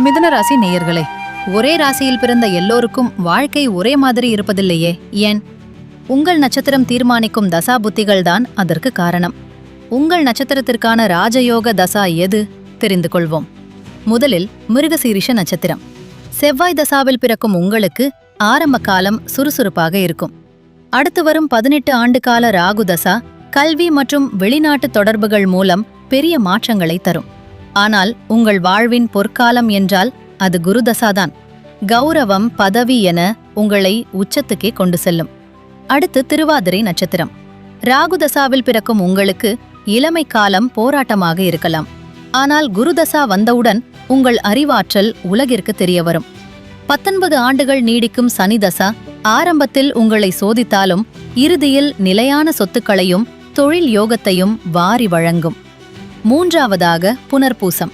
மிதுன ராசி நேயர்களே, ஒரே ராசியில் பிறந்த எல்லோருக்கும் வாழ்க்கை ஒரே மாதிரி இருப்பதில்லையே, ஏன்? உங்கள் நட்சத்திரம் தீர்மானிக்கும் தசா புத்திகள்தான் அதற்கு காரணம். உங்கள் நட்சத்திரத்திற்கான ராஜயோக தசா எது தெரிந்து கொள்வோம். முதலில் மிருகசீரிஷ நட்சத்திரம். செவ்வாய் தசாவில் பிறக்கும் உங்களுக்கு ஆரம்ப காலம் சுறுசுறுப்பாக இருக்கும். அடுத்து வரும் 18 ஆண்டு கால ராகு தசா கல்வி மற்றும் வெளிநாட்டு தொடர்புகள் மூலம் பெரிய மாற்றங்களை தரும். ஆனால் உங்கள் வாழ்வின் பொற்காலம் என்றால் அது குருதசாதான். கௌரவம், பதவி என உங்களை உச்சத்துக்கே கொண்டு செல்லும். அடுத்து திருவாதிரை நட்சத்திரம். ராகுதசாவில் பிறக்கும் உங்களுக்கு இளமை காலம் போராட்டமாக இருக்கலாம். ஆனால் குருதசா வந்தவுடன் உங்கள் அறிவாற்றல் உலகிற்கு தெரிய வரும். 19 ஆண்டுகள் நீடிக்கும் சனிதசா ஆரம்பத்தில் உங்களை சோதித்தாலும் இறுதியில் நிலையான சொத்துக்களையும் தொழில் யோகத்தையும் வாரி வழங்கும். மூன்றாவதாக புனர்பூசம்.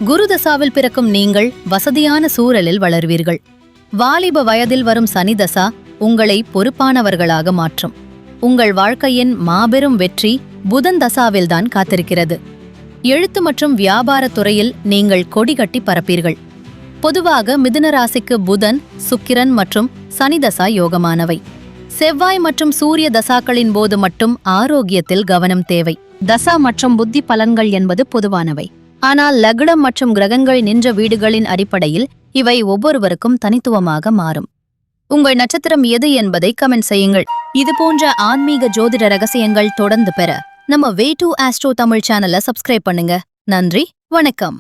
குருதசாவில் பிறக்கும் நீங்கள் வசதியான சூழலில் வளர்வீர்கள். வாலிப வயதில் வரும் சனிதசா உங்களை பொறுப்பானவர்களாக மாற்றும். உங்கள் வாழ்க்கையின் மாபெரும் வெற்றி புதன் தசாவில்தான் காத்திருக்கிறது. எழுத்து மற்றும் வியாபாரத் துறையில் நீங்கள் கொடிகட்டி பரப்பீர்கள். பொதுவாக மிதுன ராசிக்கு புதன், சுக்கிரன் மற்றும் சனிதசா யோகமானவை. செவ்வாய் மற்றும் சூரிய தசாக்களின் போது மட்டும் ஆரோக்கியத்தில் கவனம் தேவை. தசா மற்றும் புத்தி பலன்கள் என்பது பொதுவானவை. ஆனால் லக்னம் மற்றும் கிரகங்கள் நின்ற வீடுகளின் அடிப்படையில் இவை ஒவ்வொருவருக்கும் தனித்துவமாக மாறும். உங்கள் நட்சத்திரம் எது என்பதை கமெண்ட் செய்யுங்கள். இதுபோன்ற ஆன்மீக ஜோதிட ரகசியங்கள் தொடர்ந்து பெற நம்ம வே2 ஆஸ்ட்ரோ தமிழ் சேனலை சப்ஸ்கிரைப் பண்ணுங்க. நன்றி, வணக்கம்.